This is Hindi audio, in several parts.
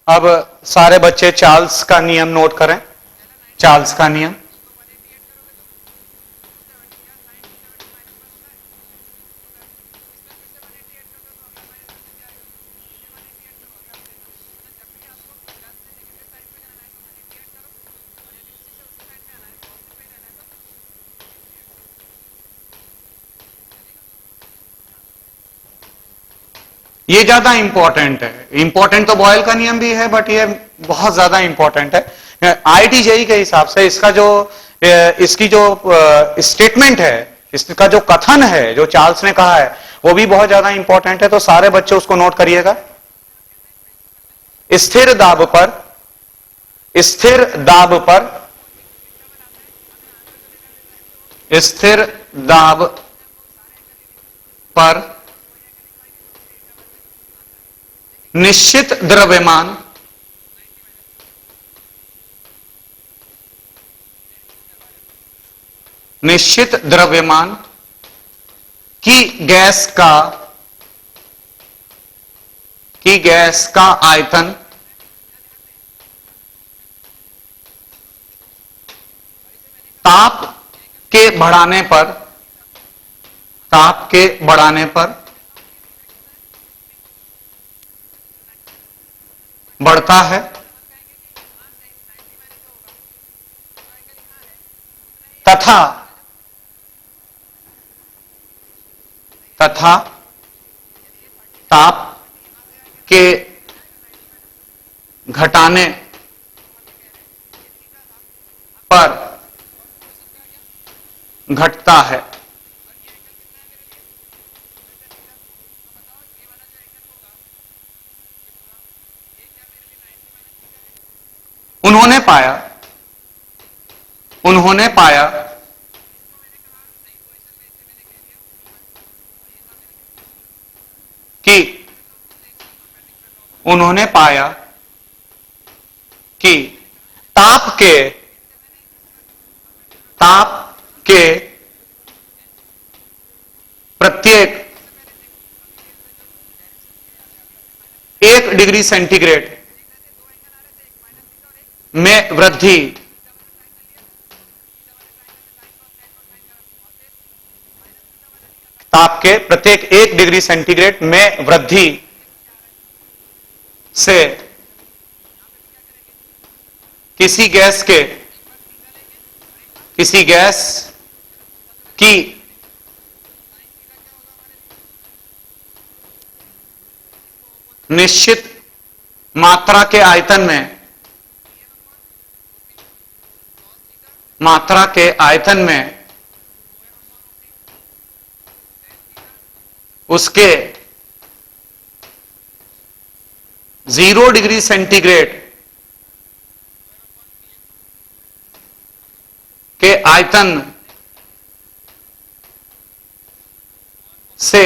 अब सारे बच्चे चार्ल्स का नियम नोट करें। चार्ल्स का नियम, ये ज्यादा इंपॉर्टेंट है। इंपॉर्टेंट तो बॉयल का नियम भी है, बट ये बहुत ज्यादा इंपॉर्टेंट है। आईआईटी जेईई के हिसाब से इसका जो इसकी जो स्टेटमेंट है, इसका जो कथन है, जो चार्ल्स ने कहा है, वो भी बहुत ज्यादा इंपॉर्टेंट है। तो सारे बच्चे उसको नोट करिएगा। स्थिर दाब पर, स्थिर दाब पर, स्थिर दाब पर निश्चित द्रव्यमान, निश्चित द्रव्यमान की गैस का आयतन ताप के बढ़ाने पर, ताप के बढ़ाने पर बढ़ता है, तथा ताप के घटाने पर घटता है। उन्होंने पाया कि उन्होंने पाया कि ताप के प्रत्येक 1 डिग्री सेंटीग्रेड में वृद्धि ताप के प्रत्येक 1 डिग्री सेंटीग्रेड में वृद्धि से किसी गैस की निश्चित मात्रा के आयतन में उसके 0 डिग्री सेंटीग्रेड के आयतन से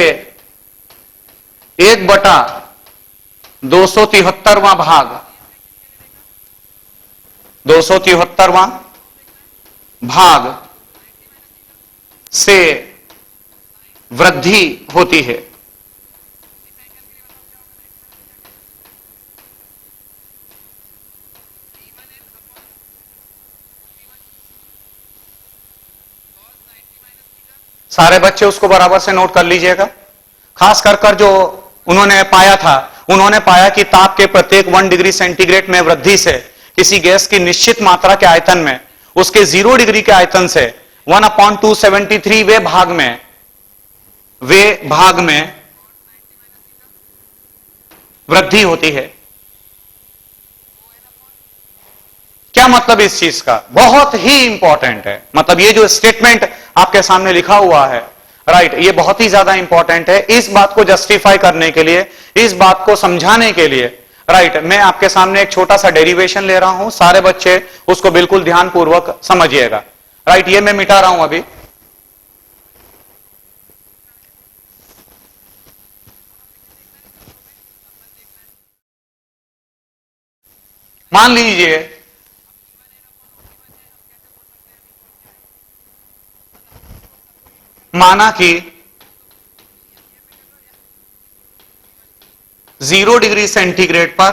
1/273वां भाग, 273वां भाग से वृद्धि होती है। सारे बच्चे उसको बराबर से नोट कर लीजिएगा। खास कर जो उन्होंने पाया कि ताप के प्रत्येक 1 डिग्री सेंटीग्रेड में वृद्धि से किसी गैस की निश्चित मात्रा के आयतन में उसके 0 डिग्री के आयतन से 1/273 वे भाग में वृद्धि होती है। क्या मतलब इस चीज का? बहुत ही इंपॉर्टेंट है। मतलब ये जो स्टेटमेंट आपके सामने लिखा हुआ है, राइट, ये बहुत ही ज्यादा इंपॉर्टेंट है। इस बात को जस्टिफाई करने के लिए, इस बात को समझाने के लिए, राइट, मैं आपके सामने एक छोटा सा डेरिवेशन ले रहा हूं। सारे बच्चे उसको बिल्कुल ध्यानपूर्वक समझिएगा। राइट, ये मैं मिटा रहा हूं अभी। मान लीजिए माना कि 0 डिग्री सेंटीग्रेड पर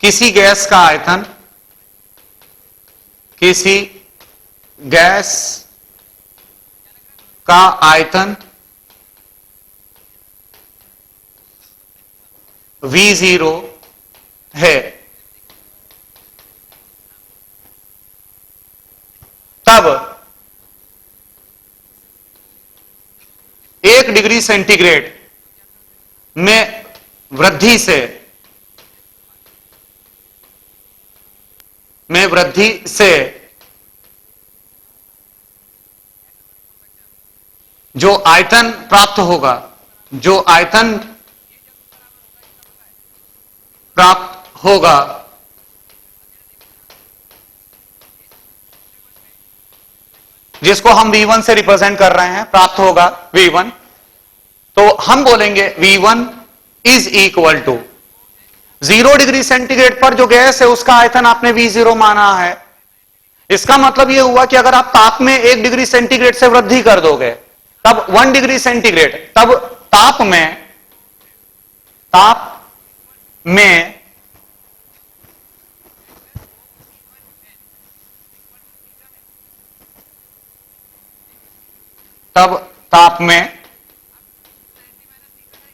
किसी गैस का आयतन, किसी गैस का आयतन V0 है, तब 1 डिग्री सेंटीग्रेड में वृद्धि से जो आयतन प्राप्त होगा, जो आयतन प्राप्त होगा जिसको हम V1 से रिप्रेजेंट कर रहे हैं, प्राप्त होगा V1, तो हम बोलेंगे V1 is equal to 0 degree centigrade पर जो गैस है उसका आयतन आपने V0 माना है। इसका मतलब यह हुआ कि अगर आप ताप में 1 डिग्री सेंटीग्रेड से वृद्धि कर दोगे तब 1 डिग्री सेंटीग्रेड, तब ताप में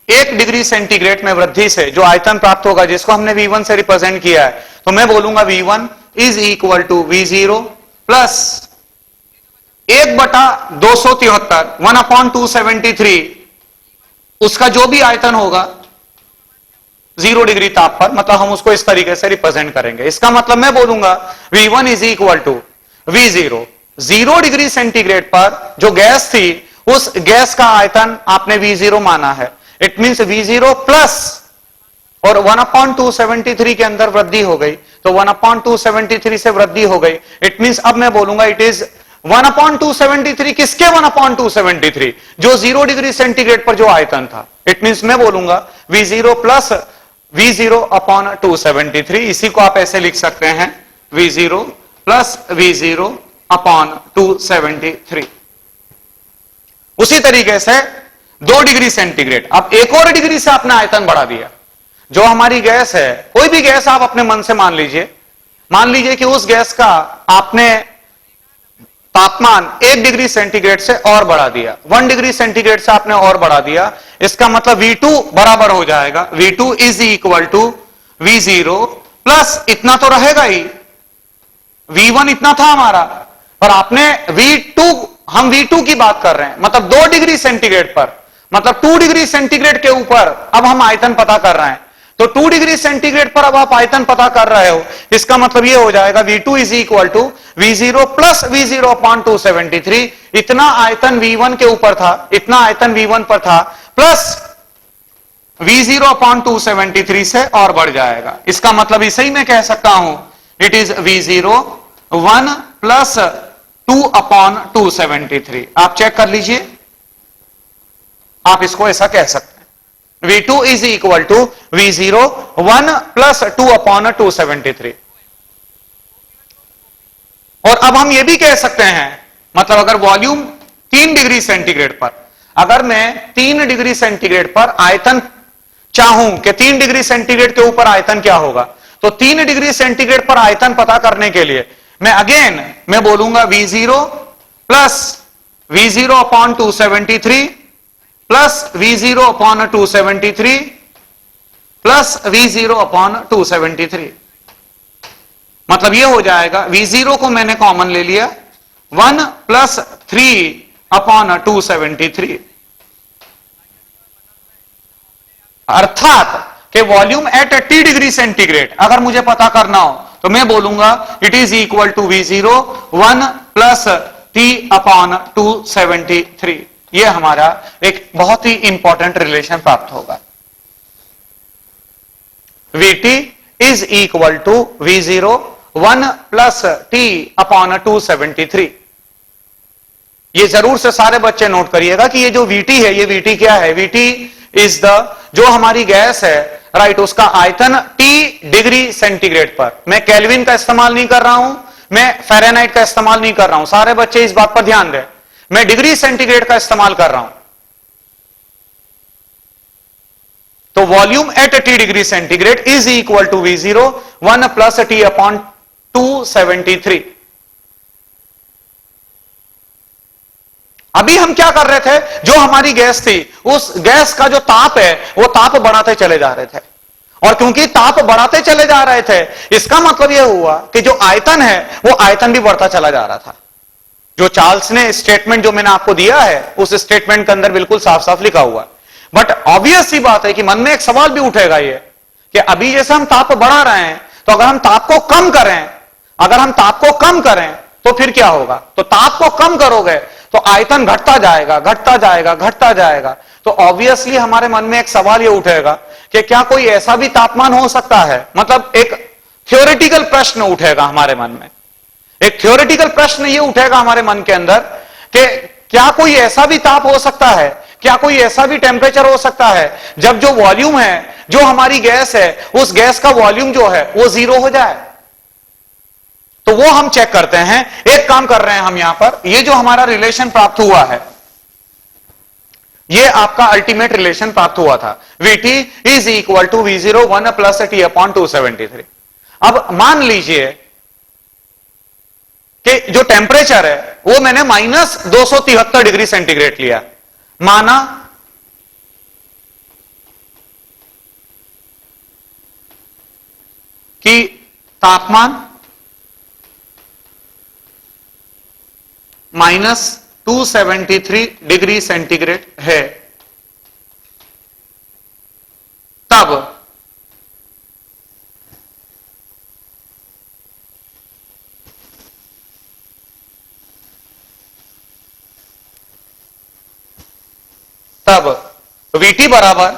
1 डिग्री सेंटीग्रेड में वृद्धि से जो आयतन प्राप्त होगा जिसको हमने V1 से रिप्रेजेंट किया है, तो मैं बोलूंगा V1 is equal to V0 plus 1/273 1/273 उसका जो भी आयतन होगा 0 डिग्री ताप पर, मतलब हम उसको इस तरीके से रिप्रेजेंट करेंगे। इसका मतलब मैं बोलूंगा V1 is equal to V0, 0 degree centigrade पर जो गैस थी उस गैस का आयतन आपने V0 माना है। इट मींस V0 प्लस और 1/273 के अंदर वृद्धि हो गई, तो 1/273 से वृद्धि हो गई। इट मींस अब मैं बोलूंगा इट इज 1/273, किसके 1/273? जो 0 डिग्री सेंटीग्रेड पर जो आयतन था। इट मींस मैं बोलूंगा V0 प्लस V0/273, इसी को आप ऐसे लिख सकते हैं V0 प्लस V0/273। उसी तरीके से 2 डिग्री सेंटीग्रेड, अब एक और डिग्री से आपने आयतन बढ़ा दिया। जो हमारी गैस है, कोई भी गैस आप अपने मन से मान लीजिए कि उस गैस का आपने तापमान 1 डिग्री सेंटीग्रेड से और बढ़ा दिया, 1 डिग्री सेंटीग्रेड से आपने और बढ़ा दिया। इसका मतलब V2 बराबर हो जाएगा V2 is equal to V0 plus इतना तो रहेगा ही, V1 इतना था हमारा, पर आपने हम V2 की बात कर रहे हैं, मतलब 2 डिग्री सेंटीग्रेड पर, मतलब 2 डिग्री सेंटीग्रेड के ऊपर अब हम आयतन पता कर रहे हैं। तो 2 डिग्री सेंटीग्रेड पर अब आप आयतन पता कर रहे हो, इसका मतलब यह हो जाएगा V2 is equal to V0 plus V0/273। इतना आयतन V1 के ऊपर था, इतना आयतन V1 पर था, प्लस V0/273 से और बढ़ जाएगा। इसका मतलब इसे ही मैं कह सकता हूं इट इज V0 1 प्लस 2/273। आप चेक कर लीजिए, आप इसको ऐसा कह सकते हैं V2 is equal to V0 1 plus 2/273। और अब हम यह भी कह सकते हैं, मतलब अगर वॉल्यूम 3 डिग्री सेंटीग्रेड पर, अगर मैं 3 डिग्री सेंटीग्रेड पर आयतन चाहूं कि 3 डिग्री सेंटीग्रेड के ऊपर आयतन क्या होगा, तो 3 डिग्री सेंटीग्रेड पर आयतन पता करने के लिए मैं बोलूंगा V0 plus V0/273 plus V0/273 plus V0/273। मतलब यह हो जाएगा, V0 को मैंने कॉमन ले लिया, 1 प्लस 3/273, अर्थात कि वॉल्यूम एट 80 डिग्री सेंटीग्रेड अगर मुझे पता करना हो तो मैं बोलूंगा it is equal to V0 1 plus 3/273। यह हमारा एक बहुत ही इंपॉर्टेंट रिलेशन प्राप्त होगा। VT is equal to V0 1 plus T/273। ये जरूर से सारे बच्चे नोट करिएगा कि ये जो VT है, ये VT क्या है? VT इज जो हमारी गैस है, राइट, उसका आयतन T डिग्री सेंटीग्रेड पर। मैं केल्विन का इस्तेमाल नहीं कर रहा हूं, मैं फ़ारेनहाइट का इस्तेमाल नहीं कर रहा हूं, सारे बच्चे इस बात पर ध्यान दें, मैं डिग्री सेंटीग्रेड का इस्तेमाल कर रहा हूं। तो volume at T degree centigrade is equal to V0 1 plus T upon 273। अभी हम क्या कर रहे थे, जो हमारी गैस थी उस गैस का जो ताप है वो ताप बढ़ाते चले जा रहे थे, और क्योंकि ताप बढ़ाते चले जा रहे थे इसका मतलब यह हुआ कि जो आयतन है वो आयतन भी बढ़ता चला जा रहा था। जो चार्ल्स ने स्टेटमेंट जो मैंने आपको दिया है उस स्टेटमेंट के अंदर बिल्कुल साफ साफ लिखा हुआ है। बट ऑब्वियस सी बात है कि मन में एक सवाल भी उठेगा ये कि अभी जैसे हम ताप बढ़ा रहे हैं तो अगर हम ताप को कम करें, अगर हम ताप को कम करें तो फिर क्या होगा, तो ताप को कम करोगे तो आयतन घटता जाएगा घटता जाएगा घटता जाएगा। तो ऑब्वियसली हमारे मन में एक सवाल ये उठेगा कि क्या कोई ऐसा भी तापमान हो सकता है, मतलब एक थ्योरेटिकल प्रश्न उठेगा हमारे मन में, एक थ्योरेटिकल प्रश्न ये उठेगा हमारे मन के अंदर कि क्या कोई ऐसा भी ताप हो सकता है, क्या कोई ऐसा भी टेम्परेचर हो सकता है जब जो वॉल्यूम है, जो हमारी गैस है, उस गैस का वॉल्यूम जो है वो 0 हो जाए। तो वो हम चेक करते हैं। एक काम कर रहे हैं हम यहां पर, ये जो हमारा रिलेशन प्राप्त हुआ है ये आपका अल्टीमेट रिलेशन प्राप्त हुआ था, Vt is equal to V0 1 plus T upon 273। अब मान लीजिए कि जो टेम्परेचर है वो मैंने -273 डिग्री सेंटीग्रेड लिया, माना कि तापमान -273 डिग्री सेंटीग्रेड है, तब Vt बराबर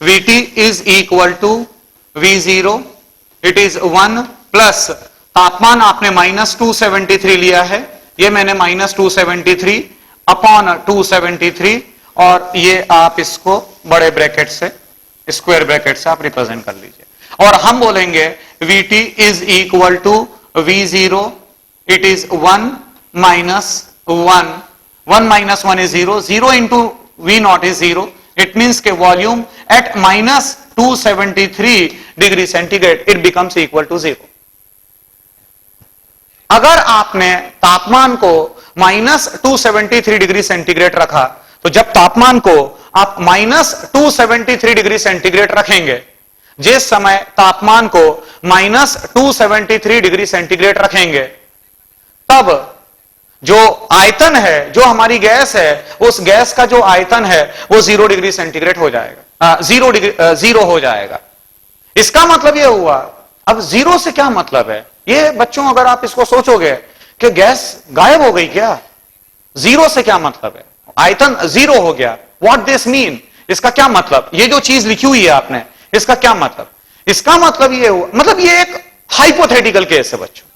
Vt is equal to V0 it is 1 plus तापमान आपने -273 लिया है, ये मैंने -273 अपॉन 273, और ये आप इसको बड़े ब्रैकेट से, स्क्वायर ब्रैकेट से आप रिप्रेजेंट कर लीजिए। और हम बोलेंगे Vt is equal to V0 it is 1 minus 1, 1 minus 1 is 0, 0 into V0 is 0, it means के volume at -273 degree centigrade it becomes equal to 0। अगर आपने तापमान को -273 डिग्री सेंटीग्रेड रखा, तो जब तापमान को आप -273 डिग्री सेंटीग्रेड रखेंगे, जिस समय तापमान को -273 डिग्री सेंटीग्रेड रखेंगे, तब जो आयतन है, जो हमारी गैस है, उस गैस का जो आयतन है वो 0 डिग्री सेंटीग्रेड हो जाएगा, 0 हो जाएगा। इसका मतलब ये हुआ, अब 0 से क्या मतलब है, ये बच्चों अगर आप इसको सोचोगे कि गैस गायब हो गई क्या, 0 से क्या मतलब है, आयतन 0 हो गया, व्हाट दिस मीन, इसका क्या मतलब, ये जो चीज लिखी हुई है आपने इसका क्या मतलब, इसका मतलब ये हुआ, मतलब ये एक हाइपोथेटिकल केस है बच्चों,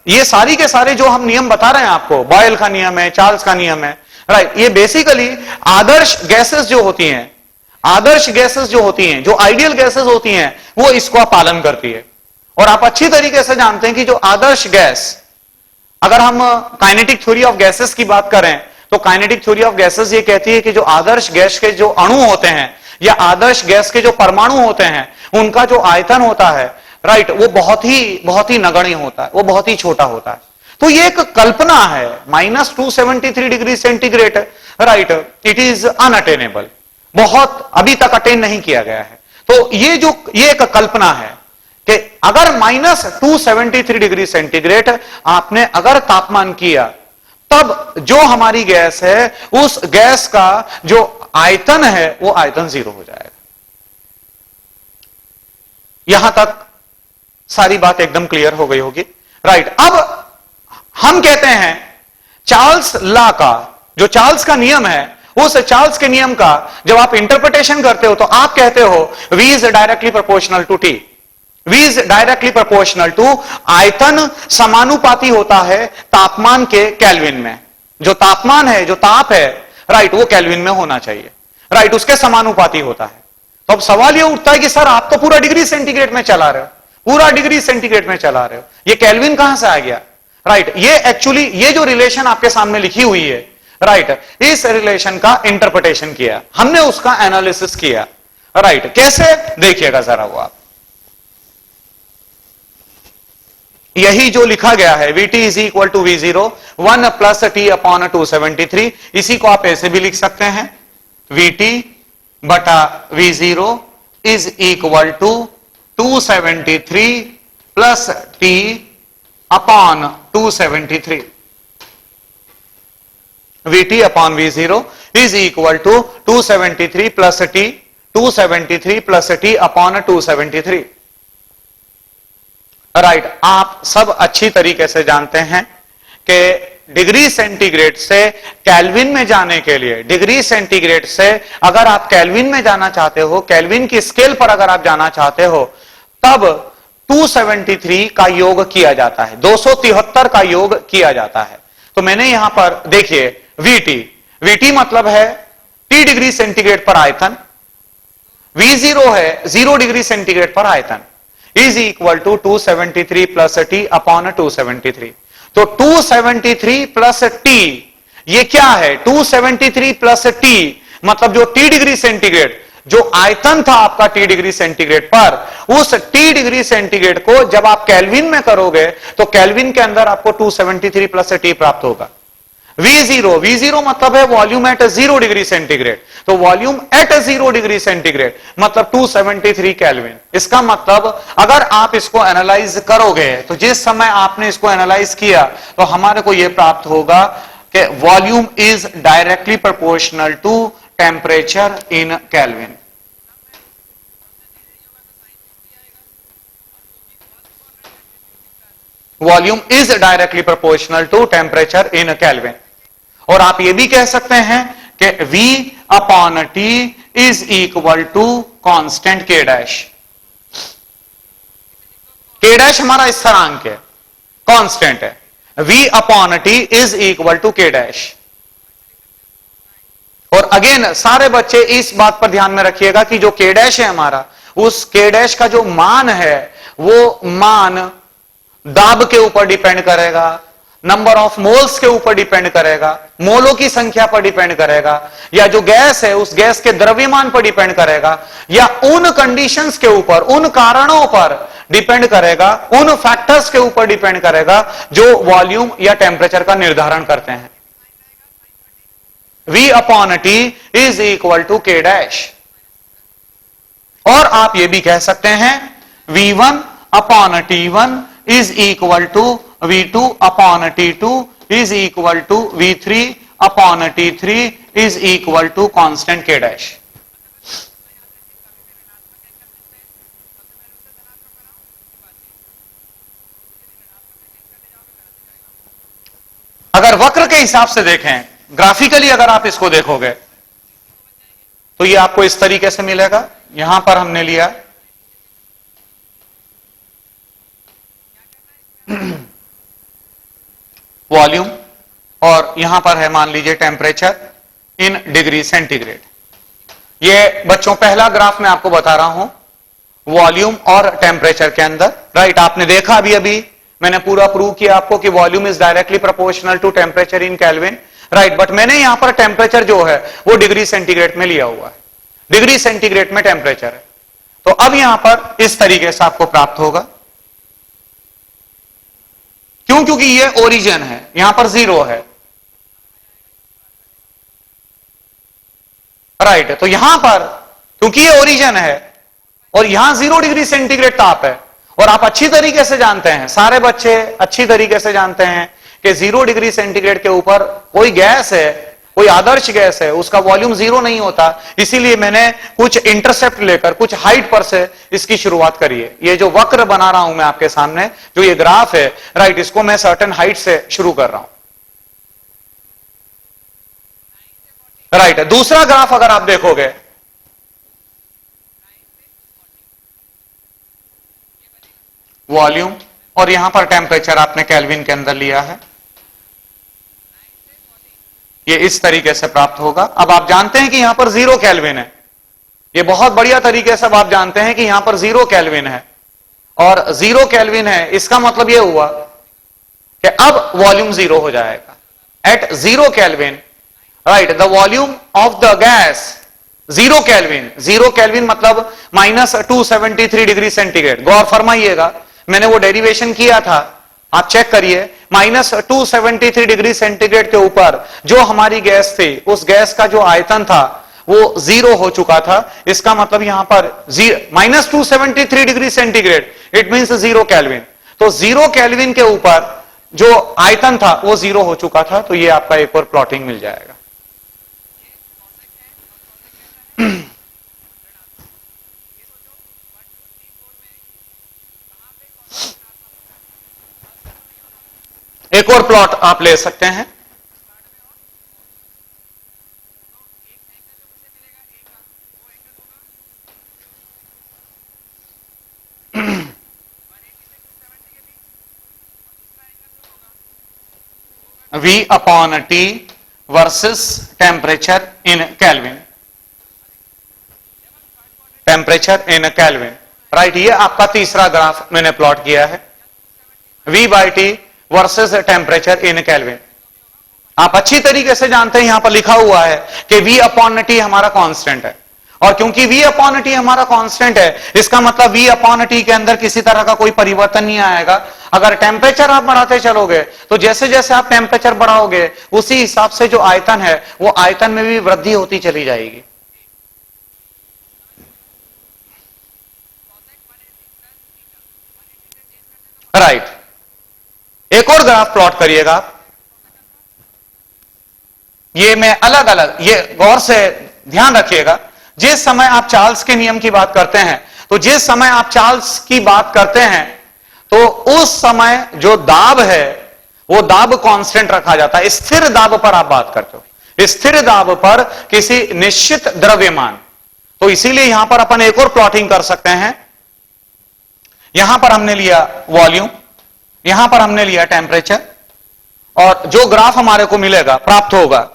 ये सारी के सारे जो हम नियम बता रहे हैं आपको, बॉयल का नियम है, चार्ल्स का नियम है, राइट, ये बेसिकली आदर्श गैसेस जो होती हैं, आदर्श गैसेस जो होती हैं, जो आइडियल गैसेस होती हैं, वो इसको पालन करती है। और आप अच्छी तरीके से जानते हैं कि जो आदर्श गैस, अगर हम काइनेटिक थ्योरी ऑफ गैसेस की बात करें तो काइनेटिक थ्योरी ऑफ गैसेस ये कहती है कि जो आदर्श गैस के जो अणु होते हैं या आदर्श गैस के जो परमाणु होते हैं, उनका जो आयतन होता है, राइट, वो बहुत ही नगण्य होता है, वो बहुत ही छोटा होता है। तो ये एक कल्पना है, -273 degree centigrade, right, it is unattainable, बहुत अभी तक अटेन नहीं किया गया है। तो ये एक कल्पना है कि अगर -273 डिग्री सेंटीग्रेड आपने अगर तापमान किया, तब जो हमारी गैस है उस गैस का जो आयतन है वो आयतन 0 हो जाएगा। यहां तक सारी बात एकदम क्लियर हो गई होगी, राइट। अब हम कहते हैं चार्ल्स लॉ का, जो चार्ल्स का नियम है, उस चार्ल्स के नियम का जब आप इंटरप्रिटेशन करते हो तो आप कहते हो V is directly proportional to T, V is directly proportional to, आयतन समानुपाती होता है तापमान के केल्विन में, जो तापमान है, जो ताप है, राइट, वो केल्विन में होना चाहिए, राइट, उसके समानुपाती होता है। तो अब सवाल ये उठता है कि सर आप तो पूरा डिग्री सेंटीग्रेड में चला रहे हो, पूरा डिग्री सेंटीग्रेड में चला रहे हो, ये केल्विन कहां से आ गया, राइट। ये एक्चुअली ये जो रिलेशन आपके सामने लिखी हुई है, राइट, इस रिलेशन का इंटरप्रिटेशन किया, हमने उसका एनालिसिस किया। राइट, कैसे देखिएगा जरा वो आप, यही जो लिखा गया है Vt is equal to V0 1 plus T upon 273, इसी को आप ऐसे भी लिख सकते हैं Vt बटा V0 is equal to 273 plus T upon 273। Vt upon V0 is equal to 273 plus T, 273 plus T upon 273। Right, आप सब अच्छी तरीके से जानते हैं कि डिग्री सेंटीग्रेड से केल्विन में जाने के लिए, डिग्री सेंटीग्रेड से अगर आप केल्विन में जाना चाहते हो, केल्विन की स्केल पर अगर आप जाना चाहते हो, तब 273 का योग किया जाता है, 273 का योग किया जाता है। तो मैंने यहां पर देखिए Vt मतलब है T डिग्री सेंटीग्रेड पर आयतन, V0 है 0 डिग्री सेंटीग्रेड पर आयतन, is equal to 273 plus T upon 273। तो 273 प्लस टी ये क्या है, 273 प्लस टी मतलब जो T डिग्री सेंटीग्रेड, जो आयतन था आपका T डिग्री सेंटीग्रेड पर, उस T डिग्री सेंटीग्रेड को जब आप केल्विन में करोगे तो केल्विन के अंदर आपको 273 प्लस टी प्राप्त होगा। V0 मतलब है वॉल्यूम एट 0 डिग्री सेंटीग्रेड, तो वॉल्यूम एट 0 डिग्री सेंटीग्रेड मतलब 273 केल्विन। इसका मतलब अगर आप इसको एनालाइज करोगे तो जिस समय आपने इसको एनालाइज किया तो हमारे को यह प्राप्त होगा कि volume is directly proportional to temperature in kelvin. Volume is directly proportional to temperature in kelvin. और आप ये भी कह सकते हैं कि V upon T is equal to constant K dash. K dash हमारा स्थिरांक है, कांस्टेंट है। V upon T is equal to K dash. और अगेन सारे बच्चे इस बात पर ध्यान में रखिएगा कि जो K डैश है हमारा, उस K डैश का जो मान है वो मान दाब के ऊपर डिपेंड करेगा, नंबर ऑफ मोल्स के ऊपर डिपेंड करेगा, मोलों की संख्या पर डिपेंड करेगा, या जो गैस है उस गैस के द्रव्यमान पर डिपेंड करेगा, या उन कंडीशंस के ऊपर, उन कारणों पर डिपेंड करेगा, उन फैक्टर्स के ऊपर डिपेंड करेगा जो वॉल्यूम या टेम्परेचर का निर्धारण करते हैं। V upon T is equal to K dash. और आप ये भी कह सकते हैं V1 upon T1 is equal to V2 upon T2 is equal to V3 upon T3 is equal to constant K dash। अगर वक्र के हिसाब से देखें, ग्राफिकली अगर आप इसको देखोगे तो ये आपको इस तरीके से मिलेगा। यहां पर हमने लिया वॉल्यूम और यहां पर है मान लीजिए टेम्परेचर इन डिग्री सेंटीग्रेड। ये बच्चों पहला ग्राफ मैं आपको बता रहा हूं वॉल्यूम और टेम्परेचर के अंदर। राइट, आपने देखा अभी अभी मैंने पूरा प्रूव किया आपको कि volume is directly proportional to temperature in kelvin. Right, but मैंने यहां पर टेम्परेचर जो है वो डिग्री सेंटीग्रेड में लिया हुआ है, डिग्री सेंटीग्रेड में टेम्परेचर है। तो अब यहां पर इस तरीके से आपको प्राप्त होगा, क्यों? क्योंकि ये ओरिजिन है, यहां पर 0 है। राइट, तो यहां पर क्योंकि ये ओरिजिन है और यहां 0 डिग्री सेंटीग्रेड ताप है, और आप अच्छी तरीके से जानते हैं, सारे बच्चे अच्छी तरीके से जानते हैं कि 0 डिग्री सेंटीग्रेड के ऊपर कोई गैस है, कोई आदर्श गैस है, उसका वॉल्यूम 0 नहीं होता। इसीलिए मैंने कुछ इंटरसेप्ट लेकर कुछ हाइट पर से इसकी शुरुआत करी है। ये जो वक्र बना रहा हूं मैं आपके सामने, जो ये ग्राफ है, राइट, इसको मैं सर्टेन हाइट से शुरू कर रहा हूं। राइट, दूसरा ग्राफ अगर आप देखोगे, वॉल्यूम और यहां पर टेम्परेचर आपने केल्विन के अंदर लिया है, ये इस तरीके से प्राप्त होगा। अब आप जानते हैं कि यहां पर 0 केल्विन है, ये बहुत बढ़िया तरीके से आप जानते हैं कि यहां पर 0 केल्विन है, और 0 केल्विन है, इसका मतलब यह हुआ कि अब वॉल्यूम 0 हो जाएगा। At 0 kelvin right, the volume of the gas 0 kelvin, 0 kelvin मतलब -273 डिग्री सेंटीग्रेड। गौर फरमाइएगा, मैंने वो डेरिवेशन किया था, आप चेक करिए। -273 डिग्री सेंटीग्रेड के ऊपर जो हमारी गैस थी, उस गैस का जो आयतन था वो 0 हो चुका था। इसका मतलब यहां पर -273 degree centigrade, it means 0 kelvin. तो 0 केल्विन के ऊपर जो आयतन था वो 0 हो चुका था। तो ये आपका एक और प्लॉटिंग मिल जाएगा। एक और प्लॉट आप ले सकते हैं। V upon T versus temperature in kelvin, temperature in kelvin, right. ये आपका तीसरा ग्राफ मैंने प्लॉट किया है, V by T versus temperature in kelvin. आप अच्छी तरीके से जानते हैं, यहां पर लिखा हुआ है कि V अपॉन टी हमारा कांस्टेंट है, और क्योंकि V अपॉन टी हमारा कांस्टेंट है, इसका मतलब V अपॉन टी के अंदर किसी तरह का कोई परिवर्तन नहीं आएगा। अगर टेम्परेचर आप बढ़ाते चलोगे तो जैसे जैसे आप टेम्परेचर बढ़ाओगे उसी हिसाब से जो आयतन है वो आयतन में भी वृद्धि होती चली जाएगी। राइट, एक और ग्राफ प्लॉट करिएगा। ये मैं अलग अलग, ये गौर से ध्यान रखिएगा, जिस समय आप चार्ल्स के नियम की बात करते हैं, तो जिस समय आप चार्ल्स की बात करते हैं तो उस समय जो दाब है वो दाब कांस्टेंट रखा जाता है। स्थिर दाब पर आप बात करते हो, स्थिर दाब पर किसी निश्चित द्रव्यमान। तो इसीलिए यहां पर अपन एक और प्लॉटिंग कर सकते हैं। यहां पर हमने लिया वॉल्यूम, यहां पर हमने लिया टेम्परेचर, और जो ग्राफ हमारे को मिलेगा, प्राप्त होगा,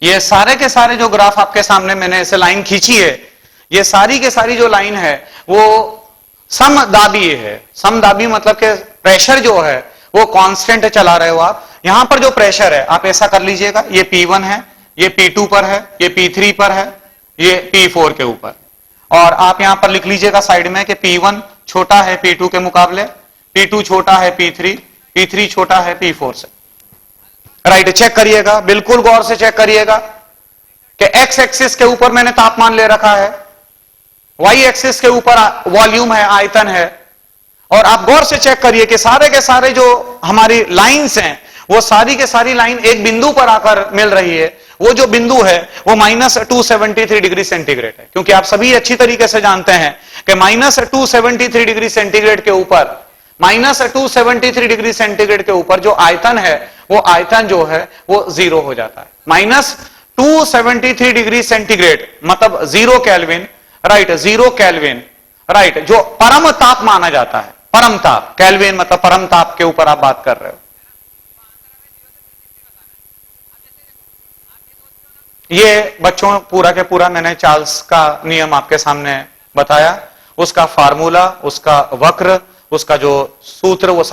ये सारे के सारे जो ग्राफ आपके सामने मैंने ऐसे लाइन खींची है, ये सारी के सारी जो लाइन है वो समदाबी है। समदाबी मतलब कि प्रेशर जो है वो कांस्टेंट चला रहे हो आप। यहां पर जो प्रेशर है आप ऐसा कर लीजिएगा, ये P1 है, ये P2 पर है, ये P3 पर है, ये P4 के ऊपर, और आप यहां पर लिख लीजिएगा साइड में कि P1 छोटा है P2 के मुकाबले, P2 छोटा है P3, P3 छोटा है P4 से। राइट, चेक करिएगा, बिल्कुल गौर से चेक करिएगा कि एक्स एक्सिस के ऊपर मैंने तापमान ले रखा है, वाई एक्सिस के ऊपर वॉल्यूम है, आयतन है, और आप गौर से चेक करिए कि सारे के सारे जो हमारी लाइंस हैं वो सारी के सारी लाइन एक बिंदु पर आकर मिल रही है। वो जो बिंदु है वो -273 डिग्री सेंटीग्रेड है, क्योंकि आप सभी अच्छी तरीके से जानते हैं कि -273 डिग्री सेंटीग्रेड के ऊपर, -273 डिग्री सेंटीग्रेड के ऊपर जो आयतन है वो आयतन जो है वो 0 हो जाता है। -273 डिग्री सेंटीग्रेड मतलब 0 केल्विन, राइट, 0 केल्विन, राइट, जो परम ताप माना जाता है, परम ताप, केल्विन मतलब परम ताप के ऊपर आप बात कर रहे हो। ये बच्चों पूरा के पूरा मैंने चार्ल्स का नियम आपके सामने बताया, उसका फार्मूला, उसका वक्र, उसका जो सूत्र, वो